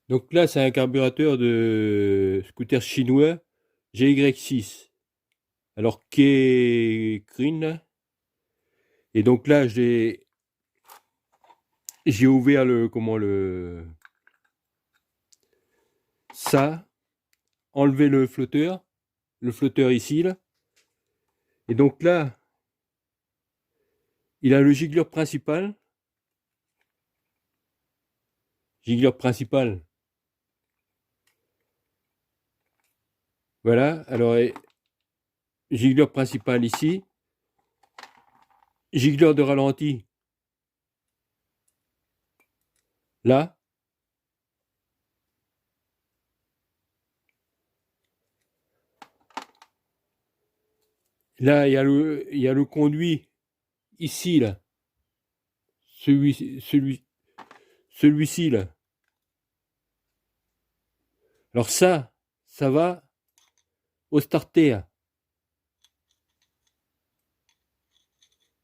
Donc là, c'est un carburateur de scooter chinois GY6. Alors, green, là. Et donc là, j'ai ouvert ça, enlevé le flotteur ici, là. Et donc là, il a le gigleur principal. Voilà. Alors, gigleur principal ici, gigleur de ralenti là. Là, il y a le conduit ici, là. Celui, celui, celui-ci, là. Alors ça va au starter.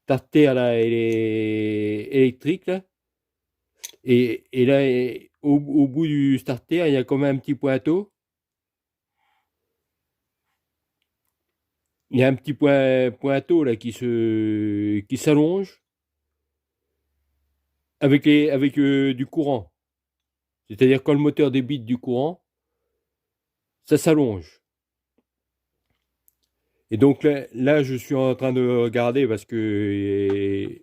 Starter, là, elle est électrique, là. Et là, au bout du starter, il y a comme un petit pointeau. Il y a un petit pointeau, là, qui s'allonge avec du courant. C'est-à-dire quand le moteur débite du courant, ça s'allonge. Et donc là, je suis en train de regarder parce que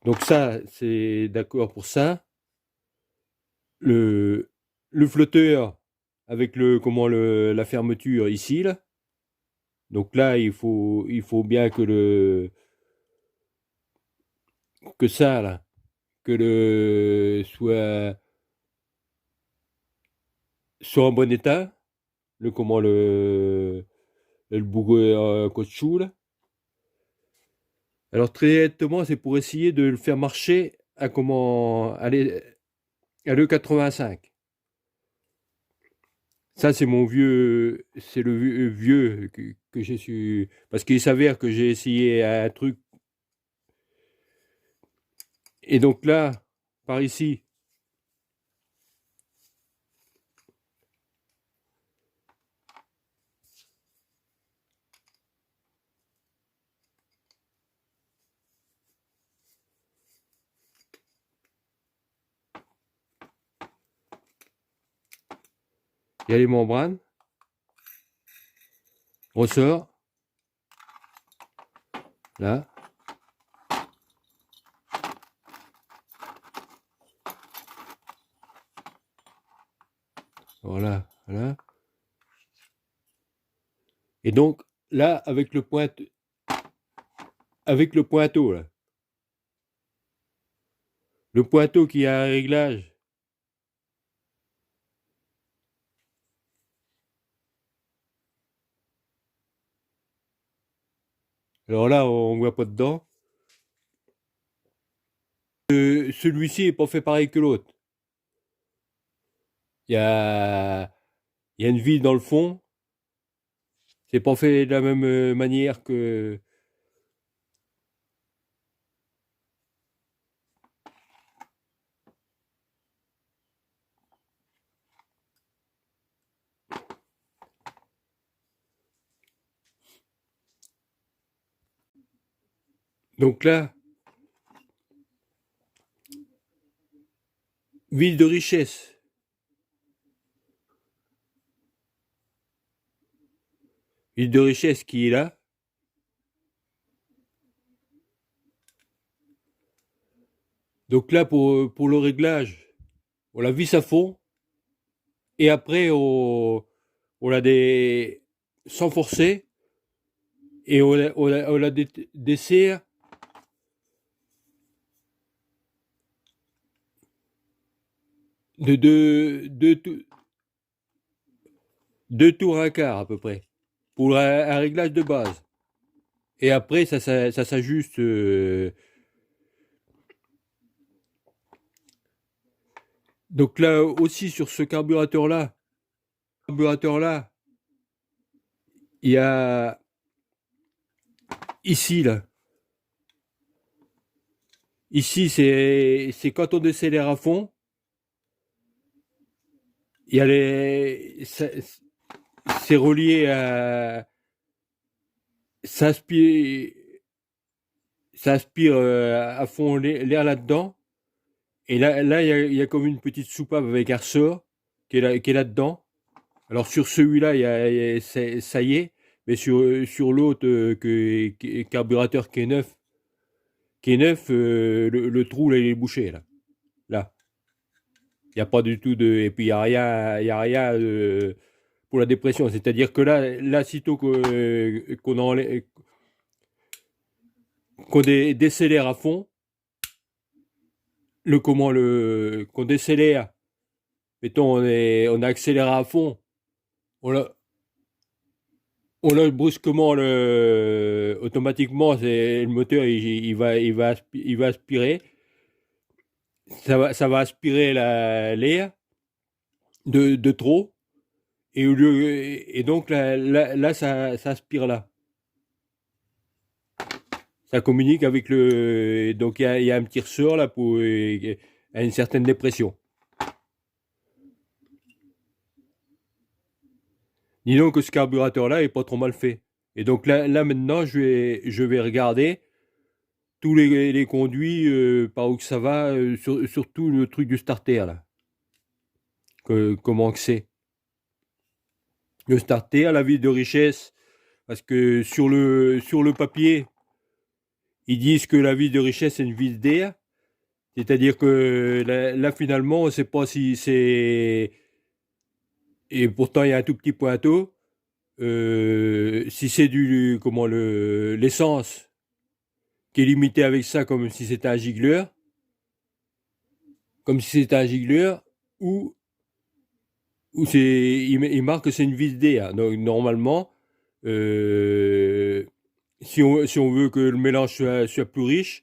donc ça, c'est d'accord pour ça. Le, le flotteur avec la fermeture ici, là. Donc là, il faut bien que ça, là, que le soit en bon état. Le bourreau caoutchouc, là. Alors très nettement, c'est pour essayer de le faire marcher à l'E85. Ça, c'est le vieux que j'ai su. Parce qu'il s'avère que j'ai essayé un truc. Et donc là, par ici, il y a les membranes. Ressort. Là. Voilà. Voilà. Et donc, là, avec le pointeau, là. Le pointeau qui a un réglage. Alors là, on ne voit pas dedans. Celui-ci n'est pas fait pareil que l'autre. Il y a, il y a une vis dans le fond. C'est pas fait de la même manière que. Donc là, ville de richesse. Ville de richesse qui est là. Donc là, pour le réglage, on la visse à fond. Et après, on la sans forcer. Et on la desserre de deux tours un quart à peu près. Pour un réglage de base. Et après, ça s'ajuste. Donc là aussi, sur ce carburateur-là, il y a ici, là. Ici, c'est quand on décélère à fond. il y a c'est relié à, ça aspire, ça aspire à fond l'air là-dedans. Et là, il y a comme une petite soupape avec un ressort qui est là-dedans. Alors sur celui-là, ça y est, mais sur l'autre carburateur qui est neuf, le trou là, il est bouché là. Là, il n'y a pas du tout de, et puis il y a rien pour la dépression. C'est-à-dire que là, sitôt qu'on décélère à fond, qu'on décélère, mettons, on accélère à fond, on l'a- on lâche brusquement automatiquement, le moteur, il va aspirer, ça va aspirer l'air de trop, et donc là ça aspire là. Ça communique avec donc il y a un petit ressort là à une certaine dépression. Dis donc que ce carburateur-là est pas trop mal fait. Et donc là maintenant, je vais regarder tous les conduits par où que ça va, surtout le truc du starter là. Comment que c'est. Le starter, la vis de richesse, parce que sur le papier, ils disent que la vis de richesse c'est une vis d'air. C'est-à-dire que là finalement, on ne sait pas si c'est. Et pourtant, il y a un tout petit pointeau. Si c'est l'essence qui est limitée avec ça comme si c'était un gigler, ou il marque que c'est une vis D. Hein. Donc normalement, euh, si on veut que le mélange soit plus riche,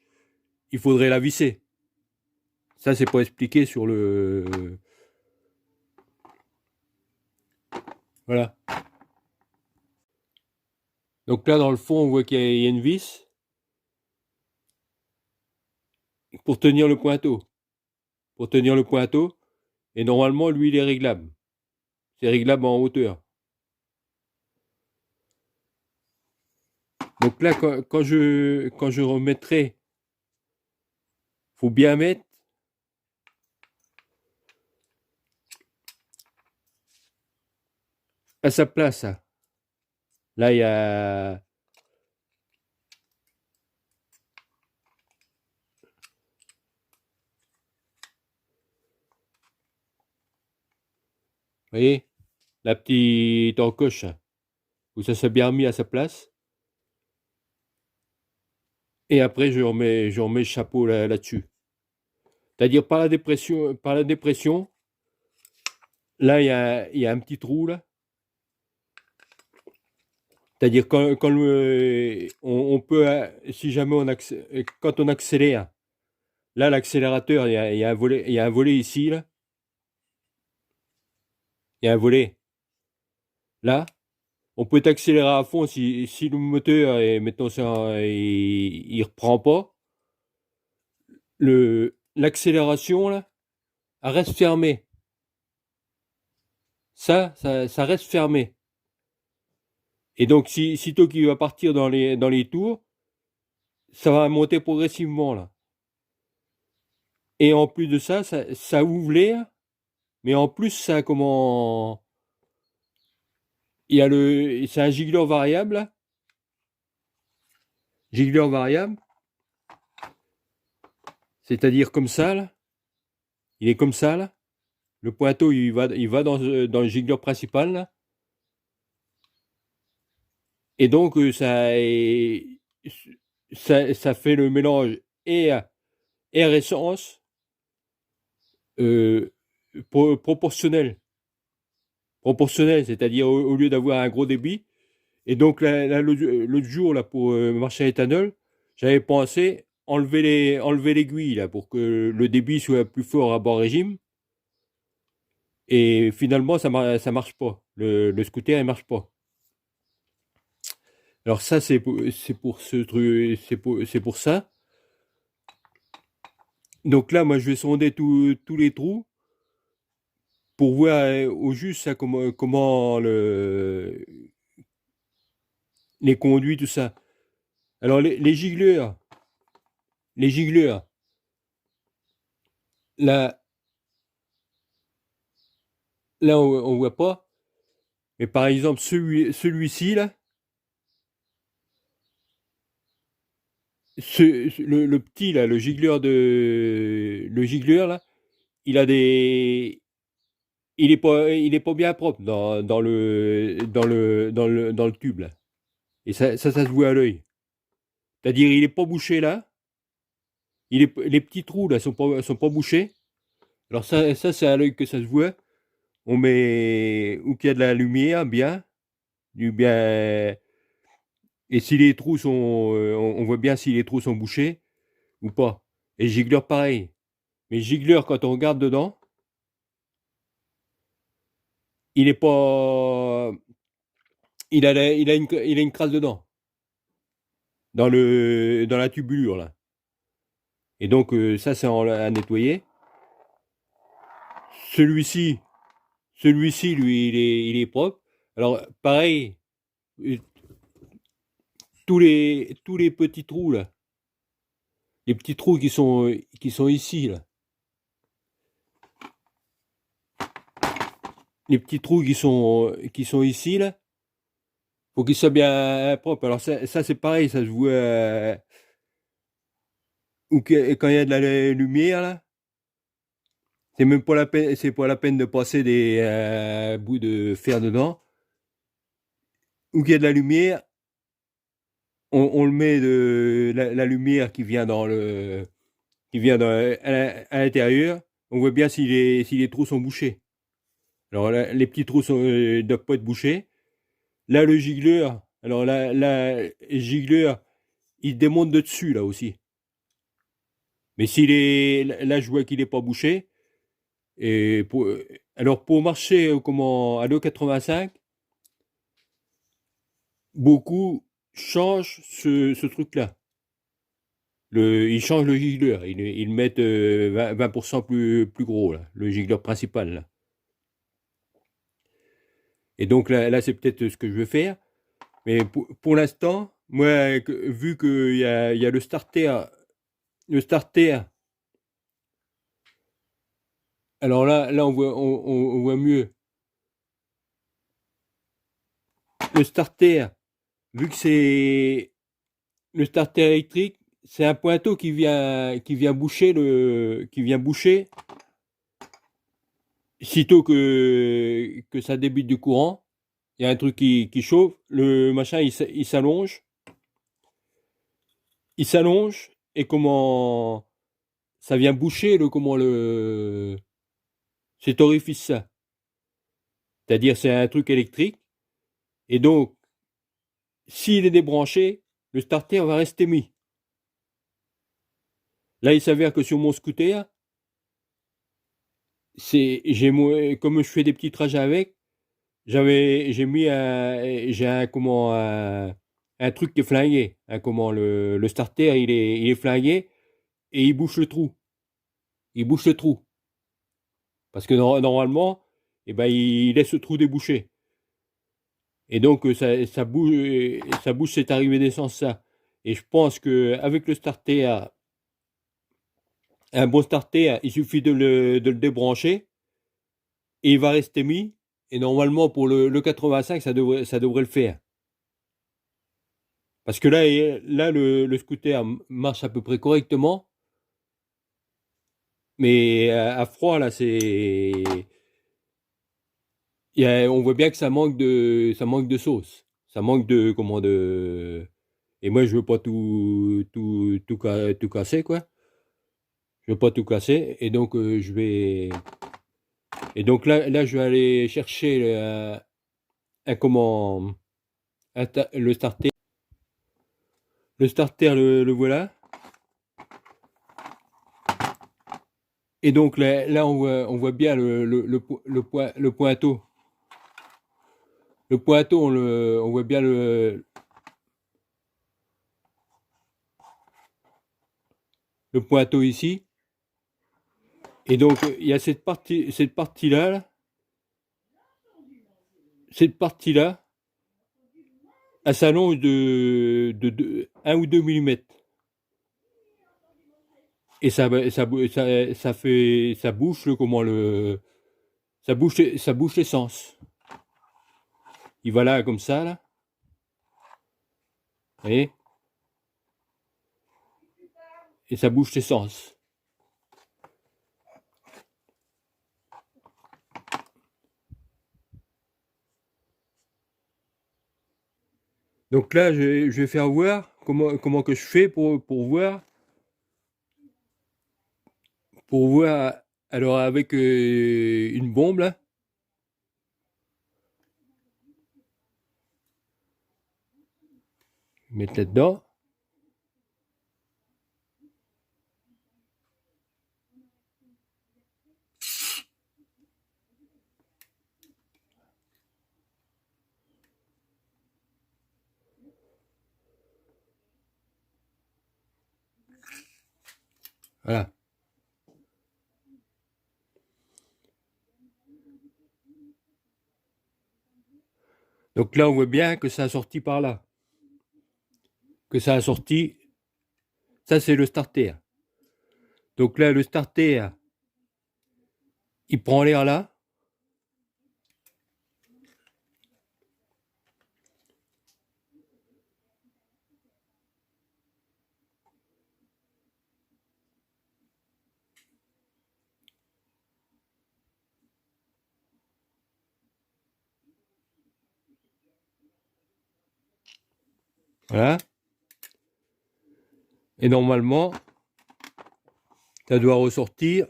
il faudrait la visser. Ça, c'est pas expliqué sur le. Voilà. Donc là, dans le fond, on voit qu'il y a une vis pour tenir le pointeau. Pour tenir le pointeau. Et normalement, lui, il est réglable. C'est réglable en hauteur. Donc là, quand je remettrai, faut bien mettre à sa place. Hein. Là, il y a. Vous voyez, la petite encoche, hein, où ça s'est bien mis à sa place. Et après, je remets le chapeau là-dessus. C'est-à-dire par la dépression, là, il y a un petit trou là. C'est-à-dire quand on peut, si jamais quand on accélère, là, l'accélérateur, il y a un volet, il y a un volet ici là. Il y a un volet là. On peut accélérer à fond si le moteur est, mettons ça, il reprend pas. L'accélération là, elle reste fermée. Ça reste fermé. Et donc, sitôt qu'il va partir dans les tours, ça va monter progressivement, là. Et en plus de ça ouvre l'air, mais en plus, ça, comment. C'est un gigler variable, là. Gigler variable. C'est-à-dire comme ça, là. Il est comme ça, là. Le pointeau, il va dans le gigler principal, là. Et donc, ça fait le mélange air-essence euh, proportionnel. Proportionnel, c'est-à-dire au lieu d'avoir un gros débit. Et donc, l'autre jour, là, pour marcher à l'éthanol, j'avais pensé enlever l'aiguille, là, pour que le débit soit plus fort à bas régime. Et finalement, ça marche pas. Le scooter, il marche pas. Alors ça, c'est pour ce truc, c'est pour ça. Donc là, moi, je vais sonder tous les trous pour voir au juste ça, comment les conduits, tout ça. Alors les gicleurs, là, là on voit pas, mais par exemple celui-ci là, le petit là, le gicleur là, il a des, il est pas bien propre dans le tube là. Et ça se voit à l'œil. C'est-à-dire il est pas bouché là, les petits trous là sont pas bouchés. Alors ça c'est à l'œil que ça se voit. On met où qu'il y a de la lumière, bien, du bien. Et si les trous sont, on voit bien si les trous sont bouchés ou pas. Et Gigleur pareil. Mais Gigleur, quand on regarde dedans, il est pas, il a une crasse dedans, dans la tubulure là. Et donc ça c'est à nettoyer. Celui-ci, celui-ci lui il est propre. Alors pareil, euh, tous les petits trous là, les petits trous qui sont ici là. Les petits trous qui sont ici, là, faut qu'ils soient bien propres. Alors ça c'est pareil, ça se voit quand il y a de la lumière, là, c'est même pas la peine, c'est pas la peine de passer des bouts de fer dedans. Où qu'il y a de la lumière, on le met de la lumière qui vient qui vient à l'intérieur. On voit bien si les trous sont bouchés. Alors là, les petits trous doivent pas être bouchés. Là, le gicleur, alors là, le gicleur, il démonte de dessus, là aussi. Mais là, je vois qu'il n'est pas bouché. Et alors, pour marcher à 2,85, beaucoup changent ce truc-là. Ils changent le gicleur. Ils mettent 20% plus gros, là, le gicleur principal. Là. Et donc, là c'est peut-être ce que je veux faire. Mais pour l'instant, moi, vu qu'il y a le starter. Alors là on voit mieux. Le starter, vu que c'est le starter électrique, c'est un pointeau qui vient boucher sitôt que ça débute du courant. Il y a un truc qui chauffe, le machin il s'allonge et comment ça vient boucher cet orifice là. C'est-à-dire c'est un truc électrique et donc s'il est débranché, le starter va rester mis. Là, il s'avère que sur mon scooter, comme je fais des petits trajets avec, j'ai un truc qui est flingué. Hein, le starter, il est flingué et il bouche le trou. Il bouche le trou. Parce que normalement, eh ben, il laisse le trou débouché. Et donc, ça bouche cette arrivée d'essence, ça. Et je pense qu'avec le starter, un bon starter, il suffit de le débrancher et il va rester mis. Et normalement, pour le 85, ça devrait le faire. Parce que là le scooter marche à peu près correctement. Mais à froid, là, on voit bien que ça manque de sauce. Ça manque et moi, je veux pas tout casser, quoi. Je veux pas tout casser. Et donc, là, je vais aller chercher comment, le starter. Le starter, le voilà. Et donc, là on voit bien le pointeau. Le pointeau, on voit bien le pointeau ici. Et donc, il y a cette partie-là, là. cette partie-là, elle s'allonge de 1 ou 2 millimètres. Et ça bouche ça bouche l'essence. Il va là comme ça, là. Vous voyez? Et ça bouche l'essence. Donc là, je vais faire voir comment que je fais pour voir. Alors avec une bombe là, mettre là-dedans. Voilà. Donc là, on voit bien que ça a sorti par là. Que ça a sorti. Ça, c'est le starter. Donc là, le starter, il prend l'air là. Voilà. Et normalement, ça doit ressortir.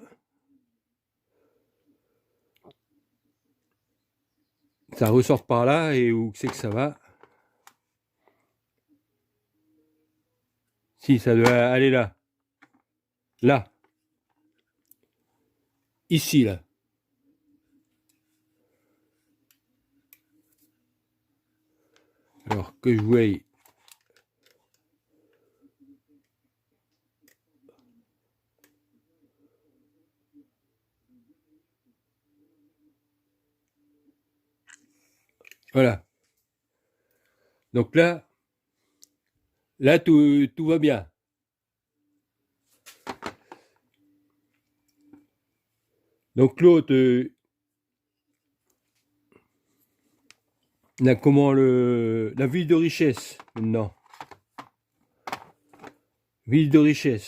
Ça ressort par là et où c'est que ça va? Si, ça doit aller là. Là. Ici, là. Alors que je voie. Voilà. Donc là tout va bien. Donc l'autre, on a comment la ville de richesse maintenant. Ville de richesse.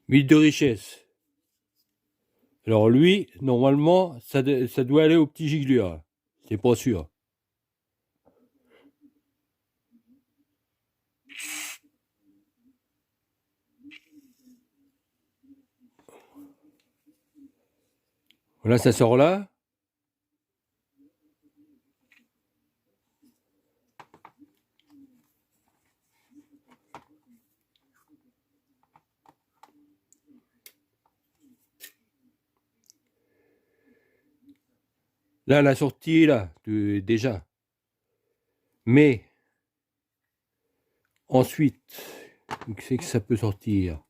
Ville de richesse. Alors lui, normalement, ça doit aller au petit giglure. C'est pas sûr. Voilà, ça sort là. Là, la sortie est là, déjà. Mais ensuite, c'est que ça peut sortir.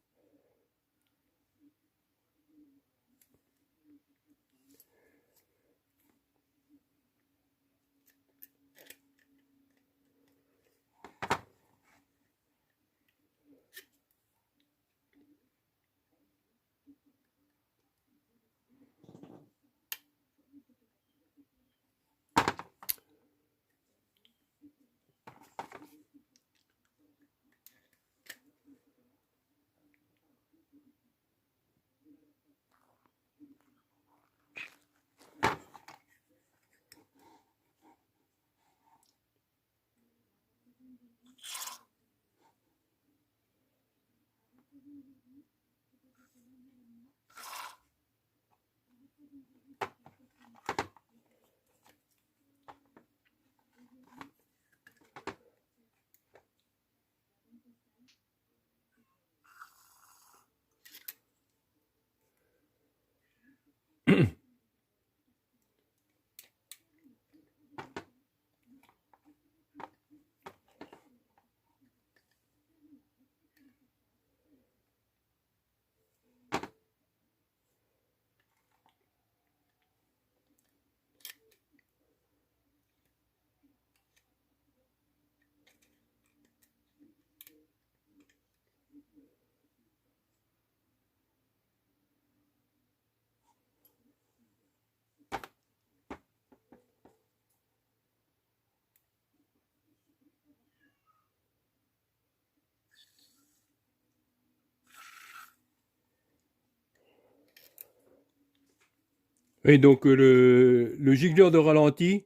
Et donc le gicleur de ralenti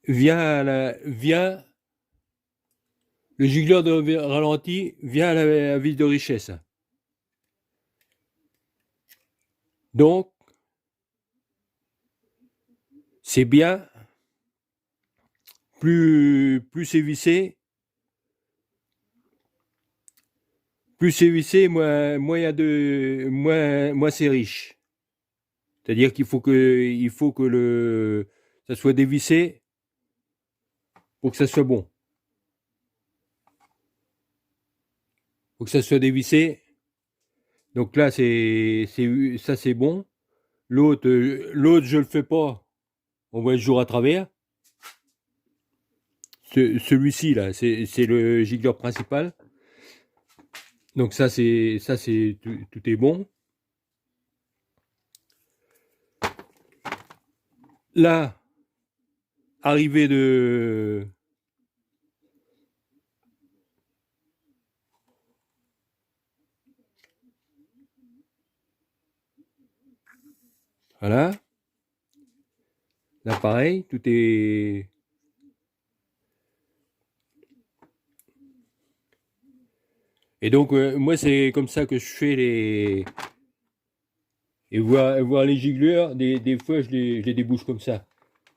vient le gicleur de ralenti vient à la vis de richesse. Donc c'est bien, plus c'est vissé, moins il y a moins c'est riche. C'est-à-dire il faut que ça soit dévissé pour que ça soit bon. Pour que ça soit dévissé. Donc là, ça c'est bon. L'autre, je le fais pas. On voit le jour à travers. Celui-ci là, c'est le gicleur principal. Donc tout est bon. Là, arrivée de voilà. Là, pareil, tout est. Et donc, moi, c'est comme ça que je fais les. Et voir les gicleurs, des fois, je les débouche comme ça.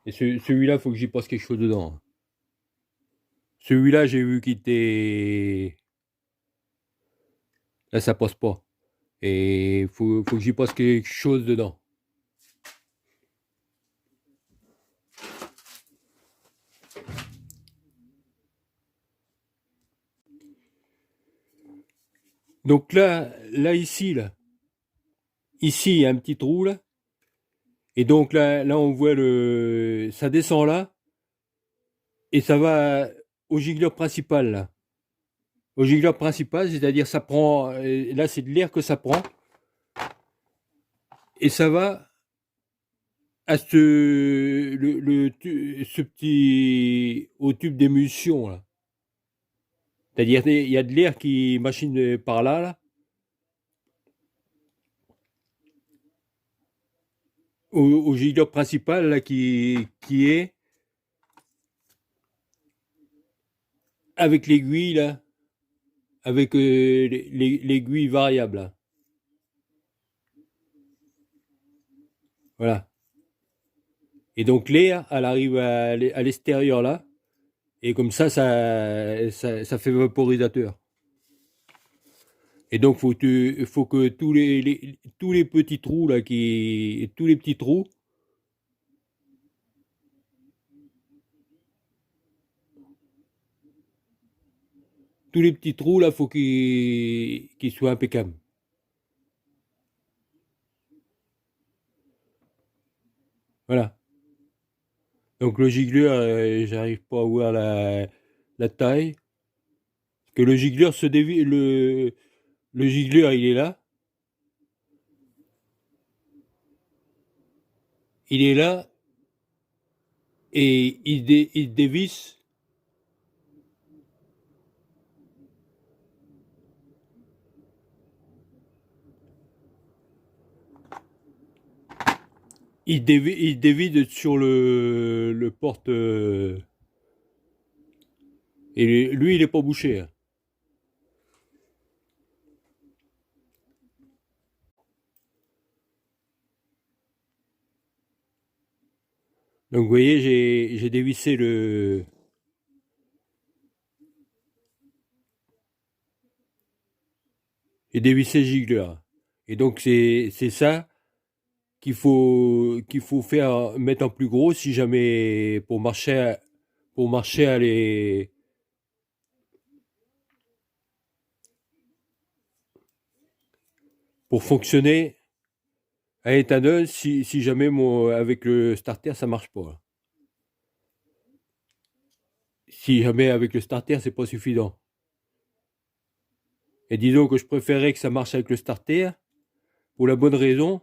Et celui-là, il faut que j'y passe quelque chose dedans. Celui-là, j'ai vu qu'il était. Là, ça passe pas. Et faut que j'y passe quelque chose dedans. Donc là ici, ici, il y a un petit trou là. Et donc là, on voit ça descend là et ça va au gicleur principal là. Au gicleur principal, c'est-à-dire ça prend, là c'est de l'air que ça prend et ça va à ce petit au tube d'émulsion là. C'est-à-dire il y a de l'air qui machine par là, au gicleur principal là qui est avec l'aiguille là, avec l'aiguille variable là. Voilà. Et donc l'air, elle arrive à l'extérieur là, et comme ça fait vaporisateur. Et donc faut que tous les petits trous là tous les petits trous, là, faut qu'ils soient impeccables. Voilà. Donc le gicleur, j'arrive pas à voir la taille. Parce que le gicleur se dévie, le gicleur il est là. Il est là et il dévisse. Il dévide sur le porte. Et lui, il est pas bouché, hein. Donc vous voyez, j'ai dévissé j'ai dévissé le gicleur. Et donc c'est ça. qu'il faut faire mettre en plus gros si jamais pour marcher à les pour fonctionner à l'éthanol si jamais avec le starter ça marche pas. Si jamais avec le starter c'est pas suffisant. Et disons que je préférerais que ça marche avec le starter pour la bonne raison.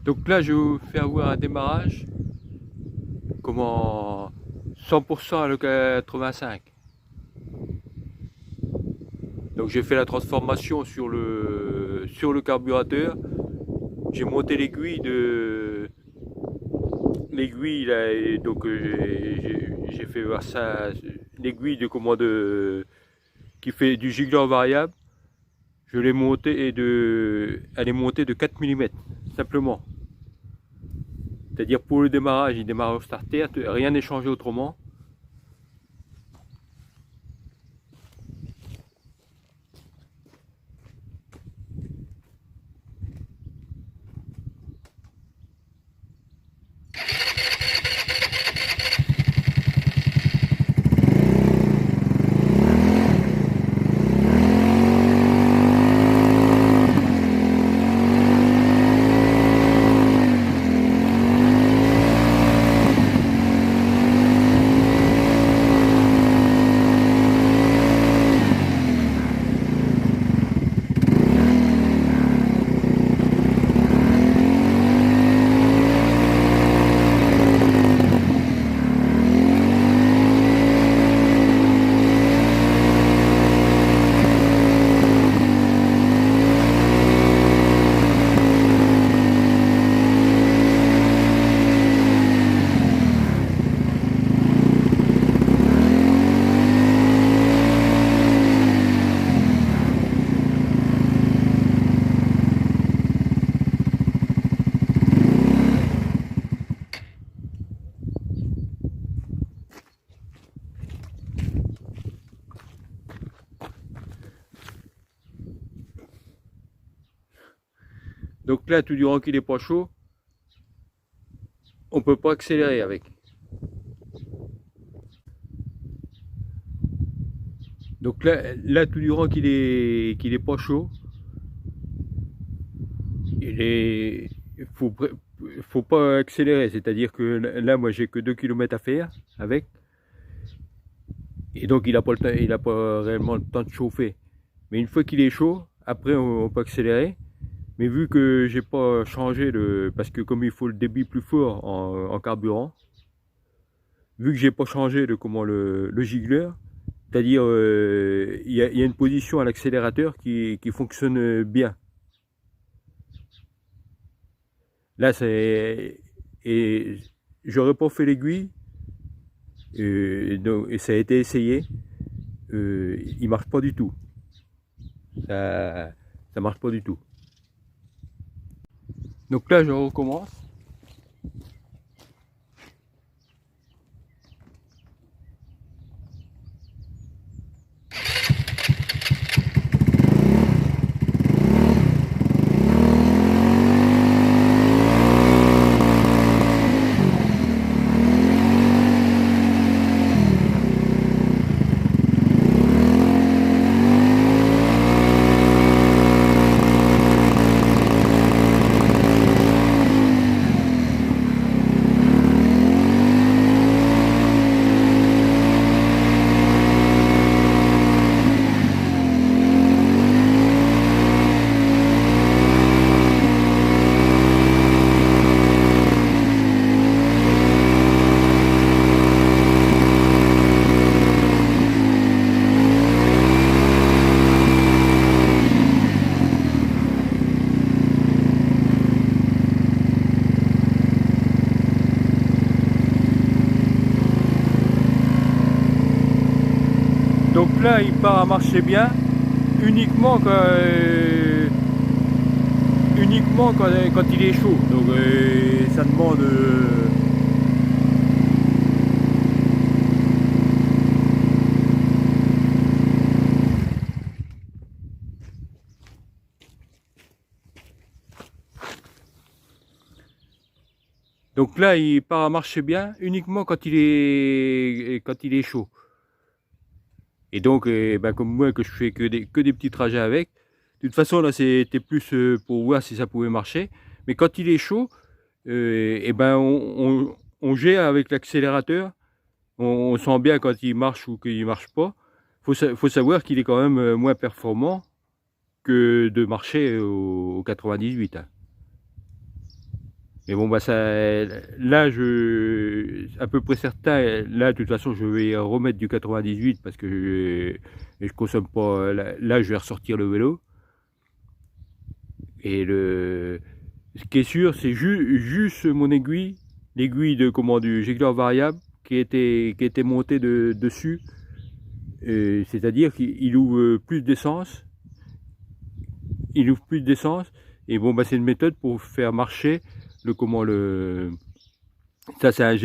Donc là, je vous fais avoir un démarrage comment 100% à le 85. Donc j'ai fait la transformation sur le carburateur. J'ai monté l'aiguille là, et donc j'ai fait voir ça, l'aiguille de commande qui fait du giglant variable. Je l'ai montée elle est montée de 4 mm simplement. C'est-à-dire pour le démarrage, il démarre au starter, rien n'est changé autrement. Donc là, tout durant qu'il n'est pas chaud, on ne peut pas accélérer avec. Donc là tout durant qu'il est pas chaud, faut pas accélérer. C'est-à-dire que là, moi, j'ai que 2 km à faire avec. Et donc, il n'a pas réellement le temps de chauffer. Mais une fois qu'il est chaud, après, on peut accélérer. Mais vu que j'ai pas changé parce que comme il faut le débit plus fort en carburant, vu que j'ai pas changé le gigler, c'est-à-dire il y a une position à l'accélérateur qui fonctionne bien. Là, et j'aurais pas fait l'aiguille, et ça a été essayé, il marche pas du tout. Ça marche pas du tout. Donc là, je recommence. Donc là, il part à marcher bien, uniquement uniquement quand il est chaud. Donc ça demande... Donc là, il part à marcher bien uniquement quand il est chaud. Et donc, ben, comme moi, que je fais que des petits trajets avec, de toute façon, là, c'était plus pour voir si ça pouvait marcher. Mais quand il est chaud, et ben, on gère avec l'accélérateur. On sent bien quand il marche ou qu'il marche pas. Faut savoir qu'il est quand même moins performant que de marcher au 98. Hein. Mais bon, bah ça, là, à peu près certain, là, de toute façon, je vais remettre du 98 parce que je consomme pas. Là, je vais ressortir le vélo. Et ce qui est sûr, c'est juste mon aiguille, l'aiguille du gicleur variable qui était montée dessus. C'est-à-dire qu'il ouvre plus d'essence. Il ouvre plus d'essence. Et bon, bah, c'est une méthode pour faire marcher ça, c'est un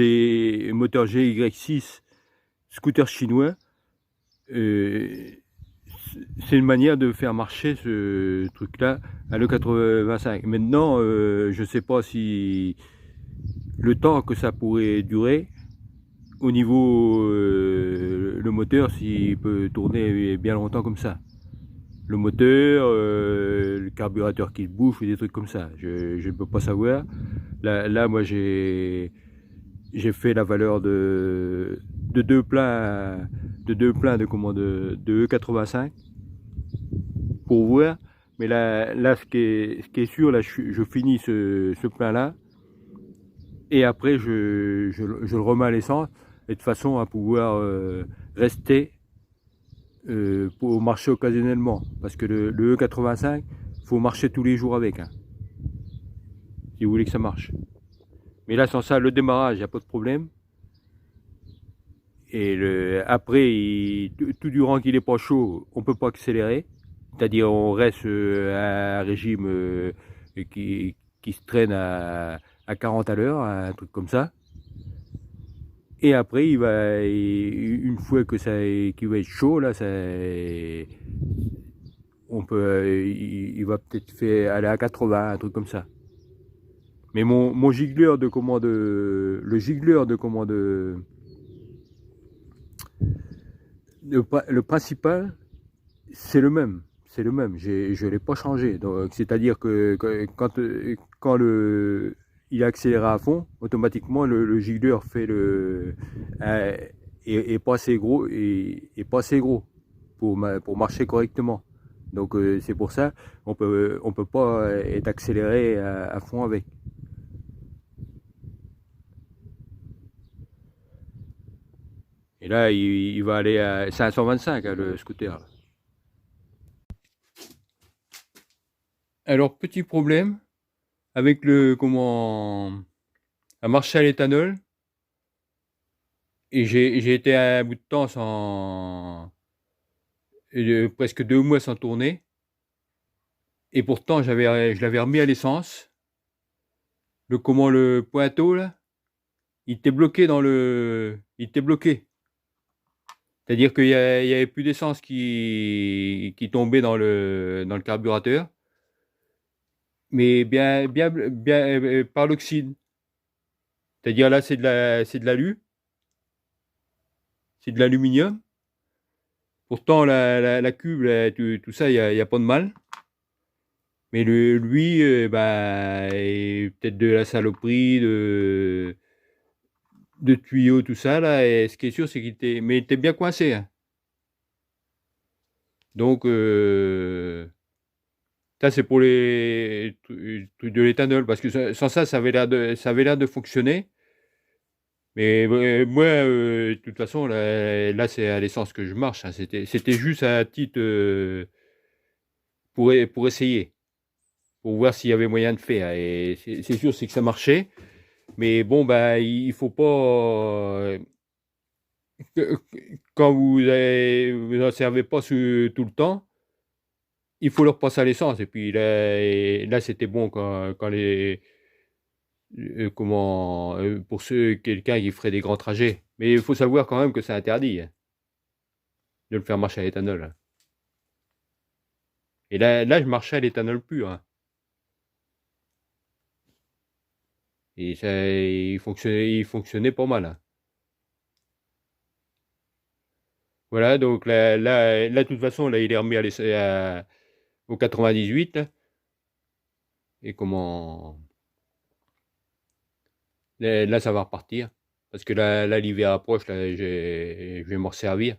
moteur GY6 scooter chinois. C'est une manière de faire marcher ce truc-là à l'E85. Maintenant, je ne sais pas si le temps que ça pourrait durer, au niveau le moteur, s'il peut tourner bien longtemps comme ça. Le moteur, le carburateur qui bouffe et des trucs comme ça. Je ne peux pas savoir. Là moi, j'ai fait la valeur de deux pleins de E85 pour voir. Mais là ce qui est sûr, là, je finis ce plein là et après je le remets à l'essence et de façon à pouvoir rester pour marcher occasionnellement. Parce que le E85, il faut marcher tous les jours avec, hein, si vous voulez que ça marche. Mais là, sans ça, le démarrage, il n'y a pas de problème. Et après, tout durant qu'il n'est pas chaud, on ne peut pas accélérer. C'est-à-dire, on reste à un régime qui se traîne à 40 à l'heure, un truc comme ça. Et après, une fois qu'il va être chaud, là, il va peut-être aller à 80, un truc comme ça. Mais mon gigleur de commande, le gigleur de commande, le principal, c'est le même. C'est le même. Je ne l'ai pas changé. C'est-à-dire que quand il accélère à fond, automatiquement le gigleur fait est pas assez gros et pas assez gros pour marcher correctement. Donc c'est pour ça on peut pas être accéléré à fond avec. Et là il va aller à 525 hein, le scooter. Alors petit problème avec à marcher à l'éthanol. Et j'ai été à un bout de temps presque 2 mois sans tourner. Et pourtant, je l'avais remis à l'essence. Le pointeau, là, il était bloqué il était bloqué. C'est-à-dire qu'il y avait plus d'essence qui tombait dans le carburateur. Mais bien par l'oxyde. C'est-à-dire là, c'est de l'alu. C'est de l'aluminium. Pourtant, la cuve, là, tout ça, il n'y a pas de mal. Mais lui, bah, peut-être de la saloperie, de tuyaux, tout ça, là. Et ce qui est sûr, c'est il était bien coincé. Hein. Donc, ça, c'est pour les trucs de l'éthanol. Parce que sans ça, ça avait l'air de fonctionner. Mais moi, de toute façon, là c'est à l'essence que je marche. Hein. C'était juste à titre pour essayer. Pour voir s'il y avait moyen de faire. Et c'est sûr, c'est que ça marchait. Mais bon, bah, il faut pas. Quand vous n'en servez pas tout le temps, il faut leur passer à l'essence. Et puis là c'était bon quand les pour quelqu'un qui ferait des grands trajets. Mais il faut savoir quand même que c'est interdit, hein, de le faire marcher à l'éthanol, hein. Et là, je marchais à l'éthanol pur, hein. Et il fonctionnait pas mal, hein. Voilà, donc là, de toute façon, là, il est remis au 98, là. Et là, ça va repartir. Parce que là l'hiver approche, là, je vais m'en servir.